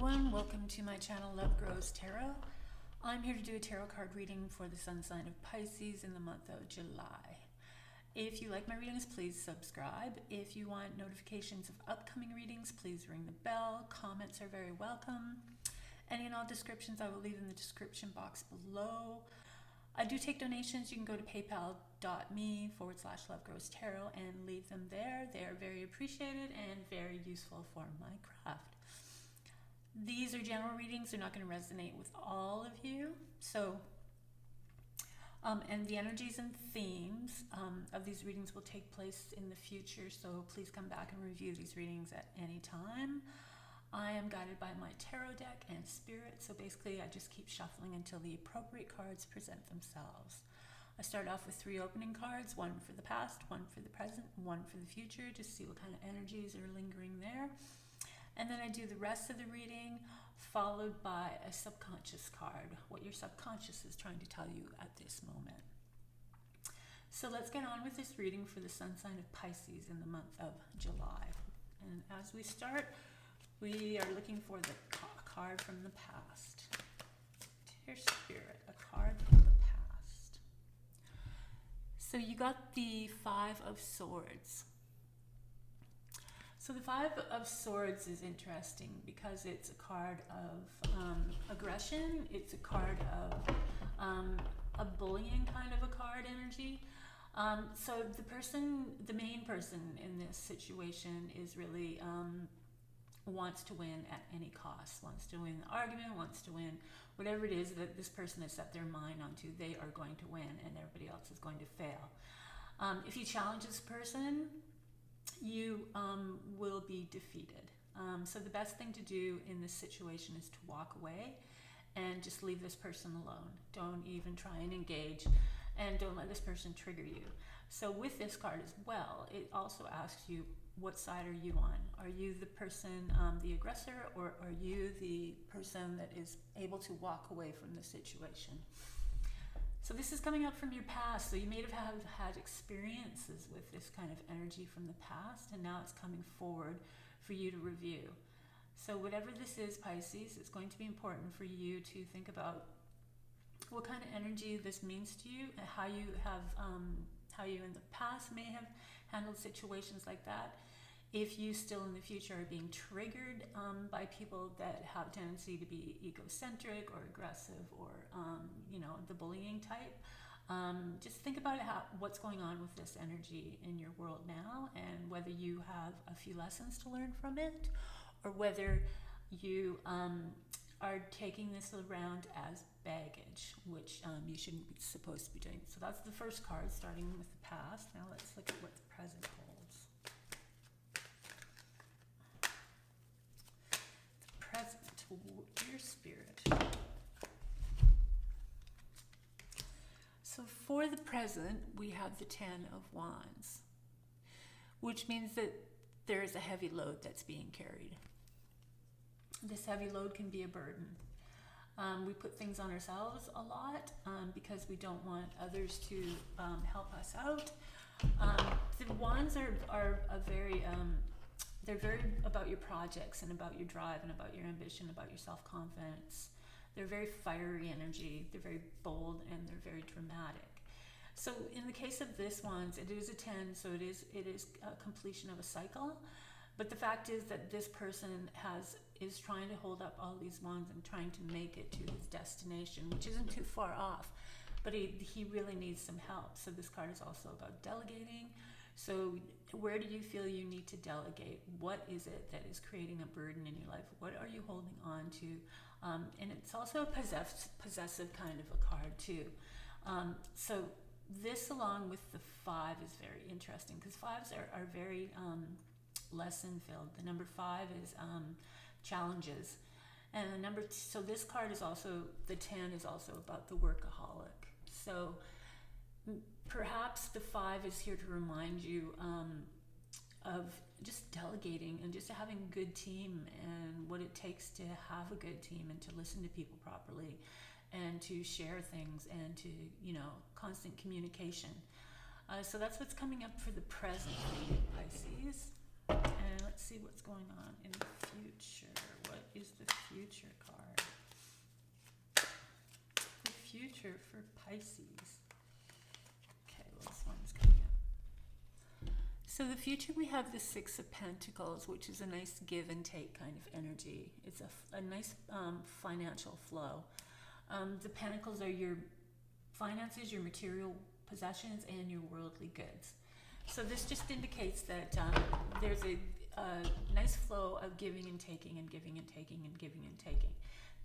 everyone, welcome to my channel Love Grows Tarot. I'm here to do a tarot card reading for the sun sign of Pisces in the month of July. If you like my readings, please subscribe. If you want notifications of upcoming readings, please ring the bell. Comments are very welcome. Any and all descriptions I will leave in the description box below. I do take donations. You can go to paypal.me/lovegrowstarot and leave them there. They are very appreciated and very useful for my craft. These are general readings. They're not going to resonate with all of you. So, and the energies and themes of these readings will take place in the future. So please come back and review these readings at any time. I am guided by my tarot deck and spirit. So basically I just keep shuffling until the appropriate cards present themselves. I start off with 3 opening cards, one for the past, one for the present, one for the future, just to see what kind of energies are lingering there. And then I do the rest of the reading, followed by a subconscious card, what your subconscious is trying to tell you at this moment. So let's get on with this reading for the sun sign of Pisces in the month of July. And as we start, we are looking for the card from the past. Dear Spirit, a card from the past. So you got the 5 of Swords. So the 5 of Swords is interesting because it's a card of aggression. It's a card of a bullying kind of a card energy. So the main person in this situation is really wants to win at any cost, wants to win the argument, wants to win whatever it is that this person has set their mind onto. They are going to win and everybody else is going to fail. If you challenge this person, you will be defeated. So the best thing to do in this situation is to walk away and just leave this person alone. Don't even try and engage, and don't let this person trigger you. So with this card as well, it also asks you, what side are you on? Are you the person, the aggressor, or are you the person that is able to walk away from the situation? So this is coming up from your past. So you may have had experiences with this kind of energy from the past, and now it's coming forward for you to review. So whatever this is, Pisces, it's going to be important for you to think about what kind of energy this means to you, and how you in the past may have handled situations like that. If you still in the future are being triggered by people that have a tendency to be egocentric or aggressive or, the bullying type, just think about what's going on with this energy in your world now, and whether you have a few lessons to learn from it, or whether you are taking this around as baggage, which you shouldn't be supposed to be doing. So that's the first card, starting with the past. Now let's look at what the present holds. The present, your spirit. So for the present, we have the 10 of Wands, which means that there is a heavy load that's being carried. This heavy load can be a burden. We put things on ourselves a lot because we don't want others to help us out. The Wands are they're very about your projects and about your drive and about your ambition, about your self-confidence. They're very fiery energy. They're very bold and they're very dramatic. So in the case of this Wands, it is a 10, so it is a completion of a cycle. But the fact is that this person is trying to hold up all these wands and trying to make it to his destination, which isn't too far off, but he really needs some help. So this card is also about delegating. So where do you feel you need to delegate? What is it that is creating a burden in your life? What are you holding on to? And it's also a possessive kind of a card too. So this, along with the 5, is very interesting because 5s are very lesson filled. The number 5 is challenges, and so this card is also, the 10 is also about the workaholic. So perhaps the 5 is here to remind you of just delegating and just having a good team and what it takes to have a good team and to listen to people properly and to share things and to, constant communication. So that's what's coming up for the present, Pisces. And And let's see what's going on in the future. What is the future card? The future for Pisces. Okay, well, this one's coming up. So the future, we have the Six of Pentacles, which is a nice give and take kind of energy. It's a nice financial flow. The Pentacles are your finances, your material possessions, and your worldly goods. So this just indicates that there's a nice flow of giving and taking and giving and taking and giving and taking,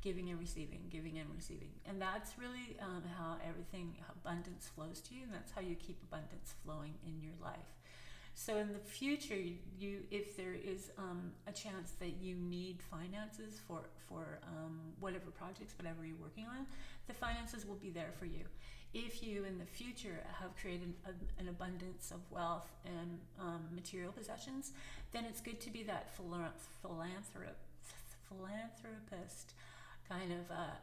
giving and receiving, giving and receiving. And that's really how abundance flows to you, and that's how you keep abundance flowing in your life. So in the future, if there is a chance that you need finances for whatever projects, whatever you're working on, the finances will be there for you. If you in the future have created an abundance of wealth and material possessions, then it's good to be that philanthropist kind of a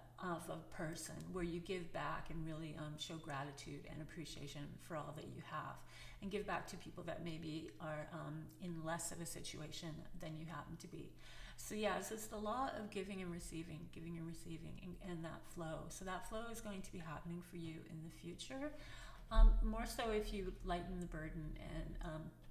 person where you give back and really show gratitude and appreciation for all that you have, and give back to people that maybe are in less of a situation than you happen to be. So yes, it's the law of giving and receiving, and that flow. So that flow is going to be happening for you in the future. More so if you lighten the burden and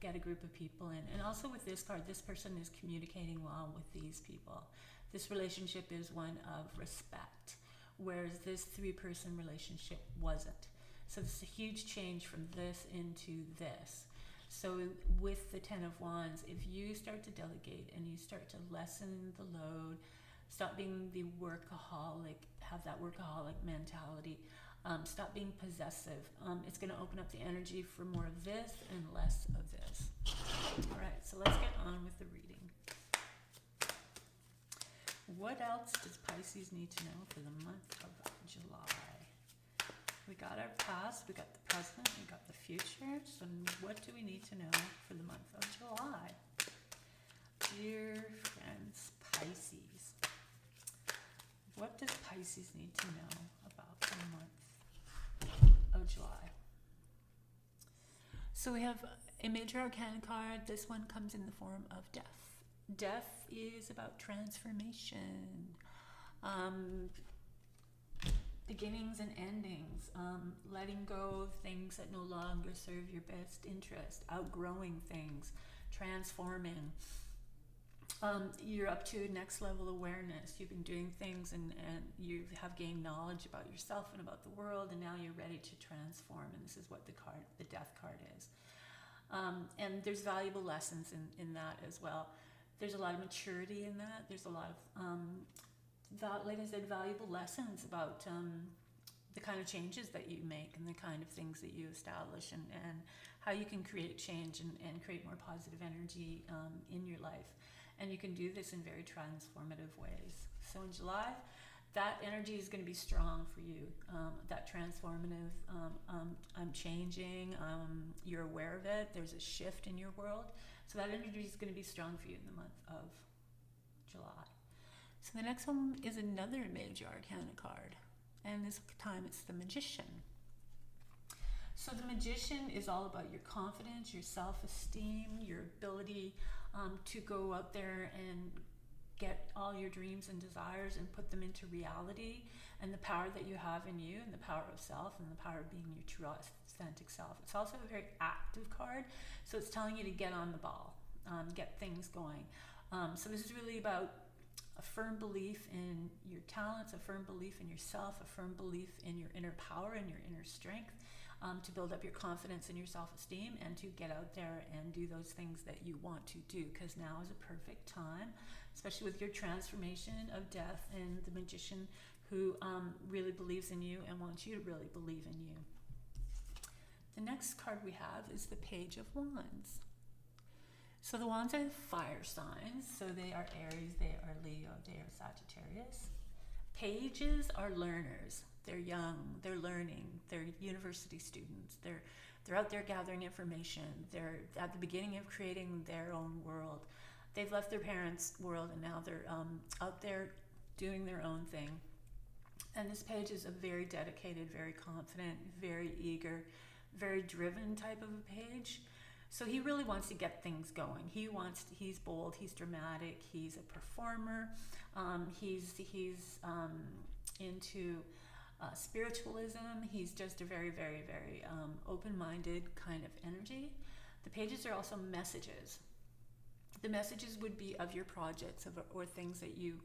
get a group of people in. And also with this card, this person is communicating well with these people. This relationship is one of respect, whereas this three-person relationship wasn't. So it's a huge change from this into this. So with the Ten of Wands, if you start to delegate and you start to lessen the load, stop being the workaholic, have that workaholic mentality, stop being possessive, it's going to open up the energy for more of this and less of this. All right, so let's get on with the reading. What else does Pisces need to know for the month of July? We got our past, we got the present, we got the future. So what do we need to know for the month of July? Dear friends, Pisces. What does Pisces need to know about the month of July? So we have a major arcana card. This one comes in the form of death. Death is about transformation. Beginnings and endings, letting go of things that no longer serve your best interest, outgrowing things, transforming. You're up to next level awareness. You've been doing things and you have gained knowledge about yourself and about the world, and now you're ready to transform, and this is what the death card is. And there's valuable lessons in that as well. There's a lot of maturity in that. There's a lot of like I said, valuable lessons about the kind of changes that you make and the kind of things that you establish, and how you can create change and create more positive energy in your life. And you can do this in very transformative ways. So in July, that energy is going to be strong for you. That transformative, I'm changing, you're aware of it, there's a shift in your world. So that energy is going to be strong for you in the month of July. So the next one is another major arcana card, and this time it's the Magician. So the Magician is all about your confidence, your self-esteem, your ability to go out there and get all your dreams and desires and put them into reality, and the power that you have in you, and the power of self, and the power of being your true authentic self. It's also a very active card, so it's telling you to get on the ball, get things going. So this is really about a firm belief in your talents, a firm belief in yourself, a firm belief in your inner power and your inner strength, to build up your confidence and your self-esteem, and to get out there and do those things that you want to do, because now is a perfect time, especially with your transformation of death and the Magician who really believes in you and wants you to really believe in you. The next card we have is the Page of Wands. So the Wands are fire signs, so they are Aries, they are Leo, they are Sagittarius. Pages are learners. They're young, they're learning, they're university students, they're out there gathering information, they're at the beginning of creating their own world. They've left their parents' world and now they're out there doing their own thing. And this page is a very dedicated, very confident, very eager, very driven type of a page. So he really wants to get things going. He's bold, he's dramatic, he's a performer, he's into spiritualism. He's just a very, very, very open-minded kind of energy. The pages are also messages. The messages would be of your projects or things that you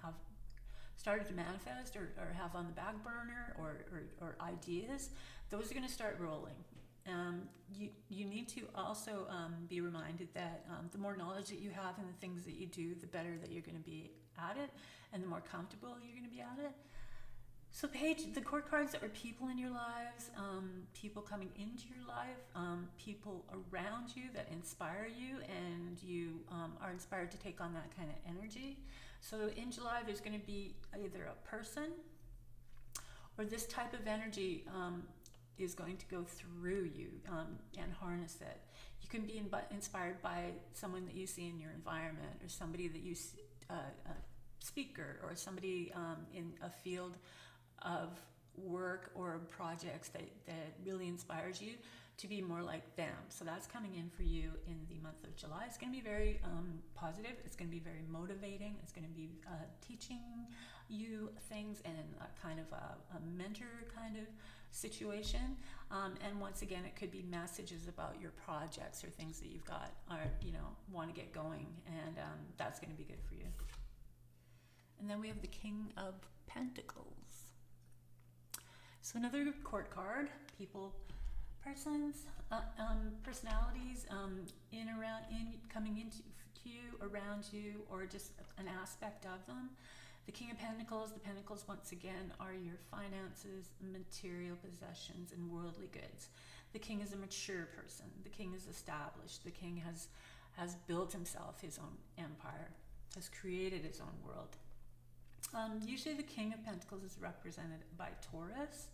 have started to manifest or have on the back burner or ideas. Those are going to start rolling. You need to also be reminded that the more knowledge that you have in the things that you do, the better that you're going to be at it, and the more comfortable you're going to be at it. So the court cards are people in your lives, people coming into your life, people around you that inspire you, and you are inspired to take on that kind of energy. So in July, there's going to be either a person or this type of energy is going to go through you and harness it. You can be inspired by someone that you see in your environment, or somebody that you see, a speaker, or somebody in a field of work or projects that really inspires you to be more like them. So that's coming in for you in the month of July. It's going to be very positive. It's going to be very motivating. It's going to be teaching you things and a kind of a mentor kind of situation. And once again, it could be messages about your projects or things that you've got or want to get going, and that's going to be good for you. And then we have the King of Pentacles. So another court card, people, persons, personalities coming into you, around you, or just an aspect of them. The King of Pentacles, the Pentacles once again are your finances, material possessions, and worldly goods. The King is a mature person. The King is established. The King has built himself his own empire, has created his own world. Usually the King of Pentacles is represented by Taurus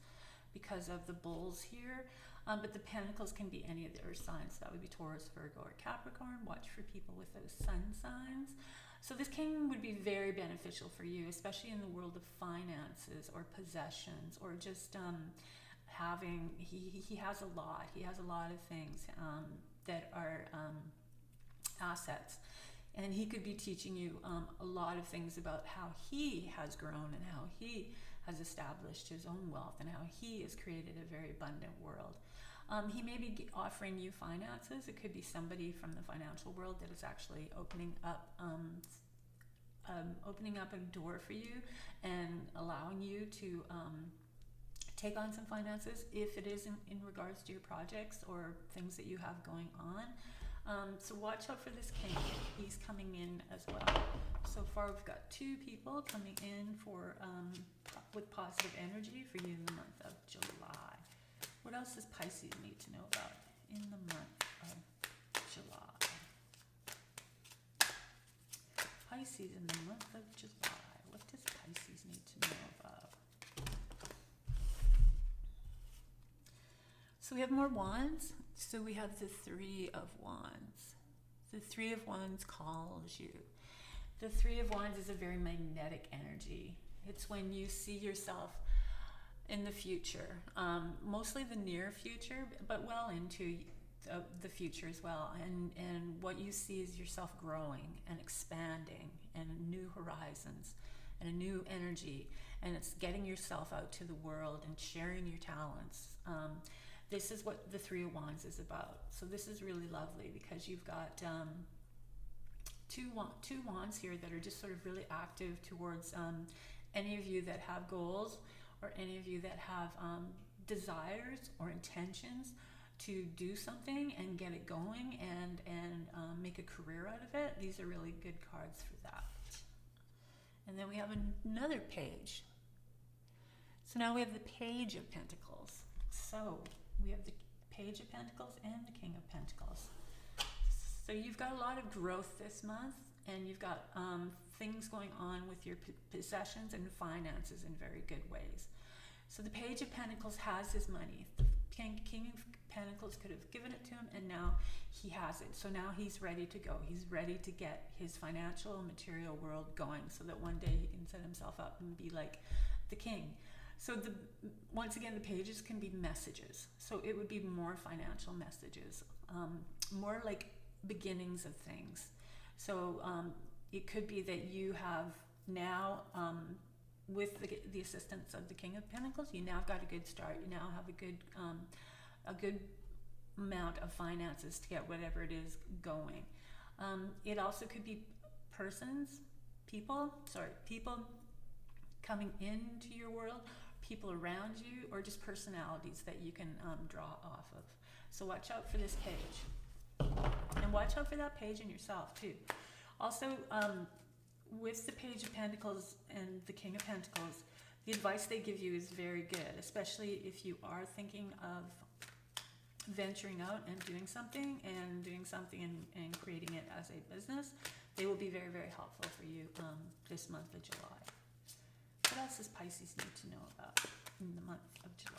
because of the bulls here, but the Pentacles can be any of their signs. That would be Taurus, Virgo, or Capricorn. Watch for people with those sun signs. So this King would be very beneficial for you, especially in the world of finances or possessions, or just having, he has a lot. He has a lot of things that are assets. And he could be teaching you a lot of things about how he has grown and how he has established his own wealth and how he has created a very abundant world. He may be offering you finances. It could be somebody from the financial world that is actually opening up a door for you and allowing you to take on some finances if it is in regards to your projects or things that you have going on. So watch out for this King. He's coming in as well. So far we've got 2 people coming in for with positive energy for you in the month of July. What else does Pisces need to know about in the month of July? Pisces in the month of July. What does Pisces need to know about? So we have more wands. So we have the 3 of Wands. The 3 of Wands calls you. The 3 of Wands is a very magnetic energy. It's when you see yourself in the future, mostly the near future, but well into the future as well. And what you see is yourself growing and expanding and new horizons and a new energy. And it's getting yourself out to the world and sharing your talents. This is what the 3 of Wands is about. So this is really lovely because you've got two wands here that are just sort of really active towards any of you that have goals or any of you that have desires or intentions to do something and get it going and make a career out of it. These are really good cards for that. And then we have another page. So now we have the Page of Pentacles. So we have the Page of Pentacles and the King of Pentacles. So you've got a lot of growth this month, and you've got things going on with your possessions and finances in very good ways. So the Page of Pentacles has his money. The King of Pentacles could have given it to him, and now he has it. So now he's ready to go. He's ready to get his financial and material world going so that one day he can set himself up and be like the king. So once again, the pages can be messages. So it would be more financial messages, more like beginnings of things. So it could be that you have now, with the assistance of the King of Pentacles, you now got a good start. You now have a good amount of finances to get whatever it is going. It also could be people coming into your world, people around you, or just personalities that you can draw off of. So watch out for this page, and watch out for that page in yourself too. Also, with the Page of Pentacles and the King of Pentacles, the advice they give you is very good, especially if you are thinking of venturing out and doing something and creating it as a business. They will be very, very helpful for you this month of July. What else does Pisces need to know about in the month of July?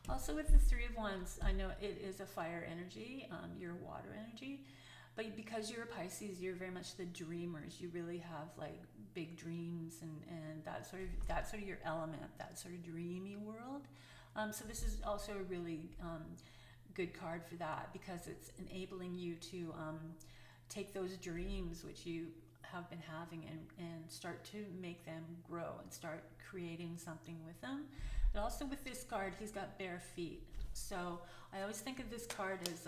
Also with the Three of Wands, I know it is a fire energy, you're a water energy, but because you're a Pisces, you're very much the dreamers. You really have like big dreams and that's sort of your element, that sort of dreamy world. So this is also a really good card for that, because it's enabling you to take those dreams which you have been having and start to make them grow and start creating something with them. And also with this card, he's got bare feet. So I always think of this card as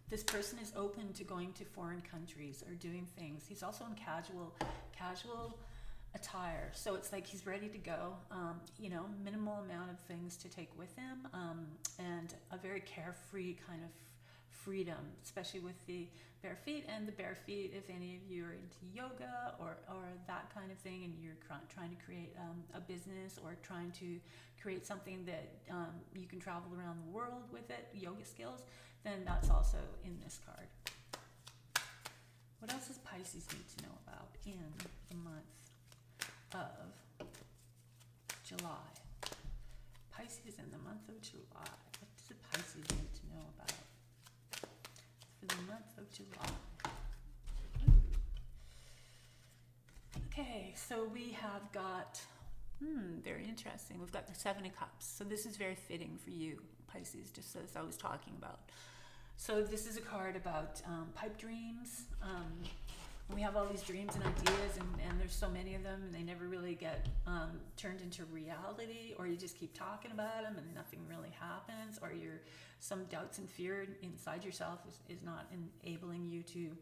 this person is open to going to foreign countries or doing things. He's also in casual attire. So it's like he's ready to go, minimal amount of things to take with him, and a very carefree kind of freedom, especially with the bare feet. And the bare feet, if any of you are into yoga or that kind of thing, and you're trying to create a business or trying to create something that you can travel around the world with it, yoga skills, then that's also in this card. What else does Pisces need to know about in the month of July? Pisces in the month of July. What does Pisces need to know about for the month of July? Okay, so we have got, very interesting. We've got the Seven of Cups. So this is very fitting for you, Pisces, just as I was talking about. So this is a card about pipe dreams. We have all these dreams and ideas, and there's so many of them, and they never really get turned into reality, or you just keep talking about them and nothing really happens, or some doubts and fear inside yourself is not enabling you to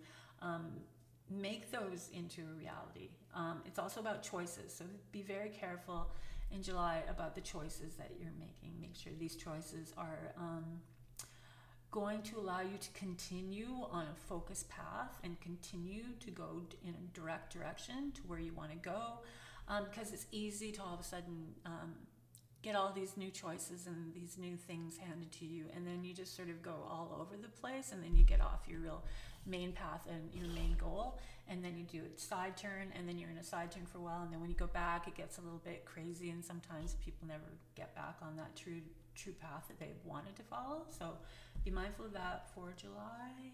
make those into a reality. It's also about choices, so be very careful in July about the choices that you're making. Make sure these choices are going to allow you to continue on a focused path and continue to go in a direct direction to where you want to go, because it's easy to all of a sudden get all these new choices and these new things handed to you, and then you just sort of go all over the place, and then you get off your real main path and your main goal, and then you do a side turn, and then you're in a side turn for a while, and then when you go back it gets a little bit crazy, and sometimes people never get back on that true path that they wanted to follow. So be mindful of that for July.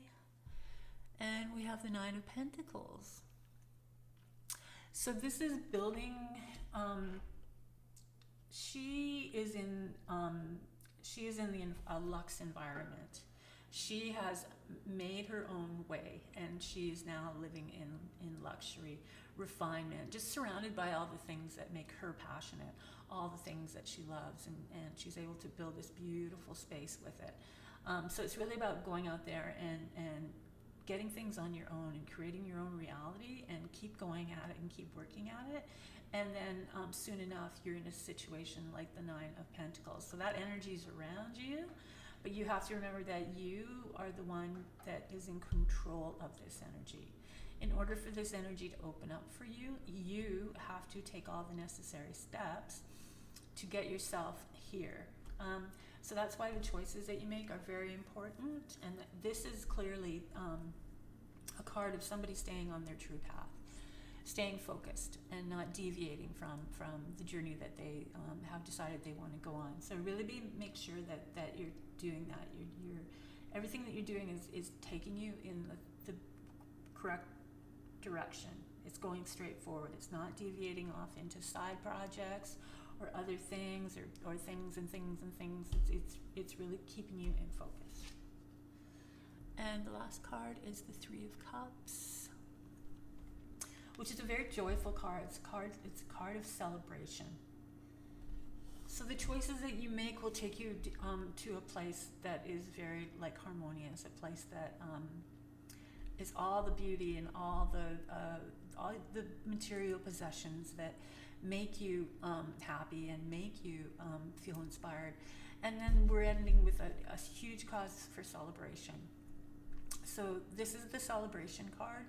And we have the Nine of Pentacles. So this is building, she is in a luxe environment. She has made her own way, and she's now living in luxury, refinement, just surrounded by all the things that make her passionate, all the things that she loves, and she's able to build this beautiful space with it. So it's really about going out there and getting things on your own and creating your own reality, and keep going at it and keep working at it. And then soon enough, you're in a situation like the Nine of Pentacles. So that energy is around you, but you have to remember that you are the one that is in control of this energy. In order for this energy to open up for you, you have to take all the necessary steps to get yourself here. So that's why the choices that you make are very important. And this is clearly a card of somebody staying on their true path, staying focused and not deviating from the journey that they have decided they want to go on. So really make sure that you're doing that. You're everything that you're doing is taking you in the correct direction. It's going straight forward. It's not deviating off into side projects or other things or things and things and things. It's really keeping you in focus. And the last card is the Three of Cups, which is a very joyful card. It's a card of celebration. So the choices that you make will take you to a place that is very like harmonious, a place that is all the beauty and all the material possessions that make you happy and make you feel inspired. And then we're ending with a huge cause for celebration. So this is the celebration card.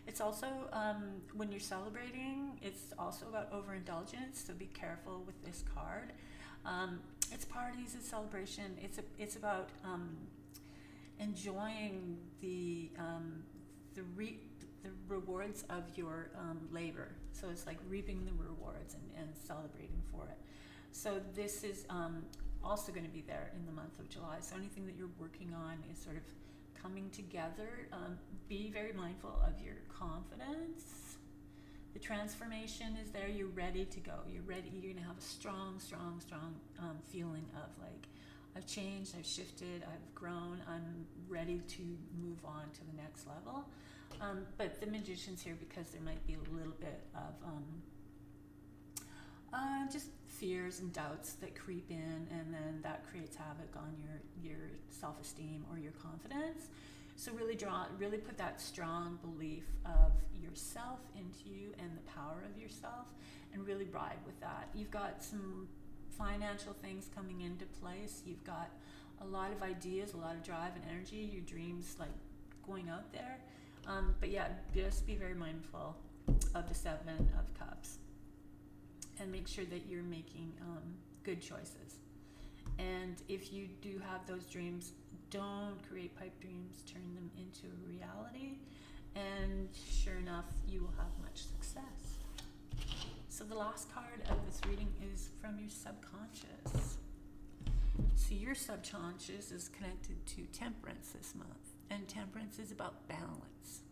It's also, when you're celebrating, it's also about overindulgence, so be careful with this card. It's parties, it's celebration, it's about enjoying the rewards of your labor. So it's like reaping the rewards and celebrating for it. So this is also going to be there in the month of July. So anything that you're working on is sort of coming together. Be very mindful of your confidence. The transformation is there. You're ready to go. You're ready. You're going to have a strong feeling of like, I've changed, I've shifted, I've grown, I'm ready to move on to the next level. But the Magician's here because there might be a little bit of just fears and doubts that creep in, and then that creates havoc on your self-esteem or your confidence. So really put that strong belief of yourself into you and the power of yourself, and really ride with that. You've got some financial things coming into place. You've got a lot of ideas, a lot of drive and energy, your dreams like going out there. But yeah, just be very mindful of the Seven of Cups and make sure that you're making good choices. And if you do have those dreams, don't create pipe dreams, turn them into a reality, and sure enough, you will have much success. So the last card of this reading is from your subconscious. So your subconscious is connected to Temperance this month, and Temperance is about balance.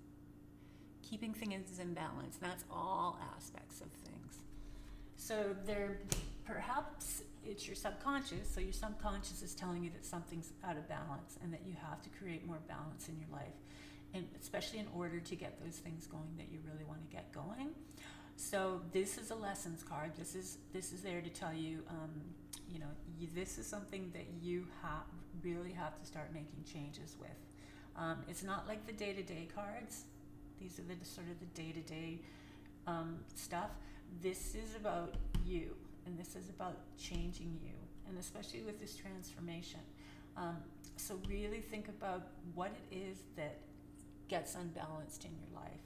Keeping things in balance, and that's all aspects of things. So perhaps it's your subconscious, so your subconscious is telling you that something's out of balance and that you have to create more balance in your life, and especially in order to get those things going that you really want to get going. So this is a lessons card. This is there to tell you, this is something that you really have to start making changes with. It's not like the day-to-day cards. These are the sort of the day-to-day stuff. This is about you, and this is about changing you, and especially with this transformation. So really think about what it is that gets unbalanced in your life.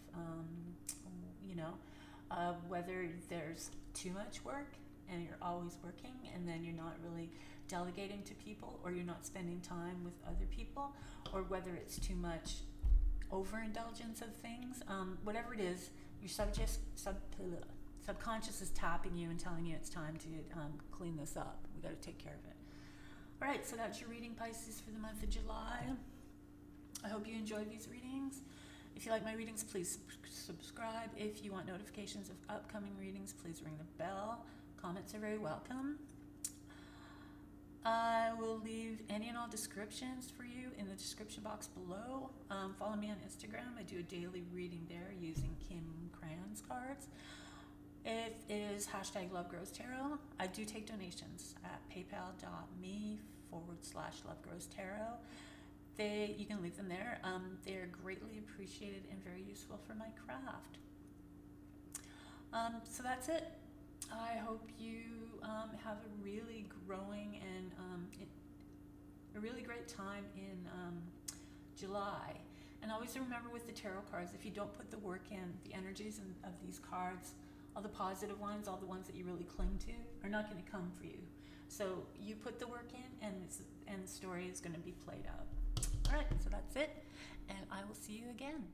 Whether there's too much work and you're always working, and then you're not really delegating to people, or you're not spending time with other people, or whether it's too much overindulgence of things. Whatever it is, your subconscious is tapping you and telling you it's time to clean this up. We got to take care of it. All right, so that's your reading, Pisces, for the month of July. I hope you enjoyed these readings. If you like my readings, please subscribe. If you want notifications of upcoming readings, please ring the bell. Comments are very welcome. I will leave any and all descriptions for you in the description box below. Follow me on Instagram. I do a daily reading there using Kim Cran's cards. It is #LoveGrowsTarot. I do take donations at paypal.me/LoveGrowsTarot. You can leave them there. They're greatly appreciated and very useful for my craft. So that's it. I hope you have a really growing and a really great time in July. And always remember with the tarot cards, if you don't put the work in, the energies of these cards, all the positive ones, all the ones that you really cling to, are not going to come for you. So you put the work in, and the story is going to be played out. All right, so that's it, and I will see you again.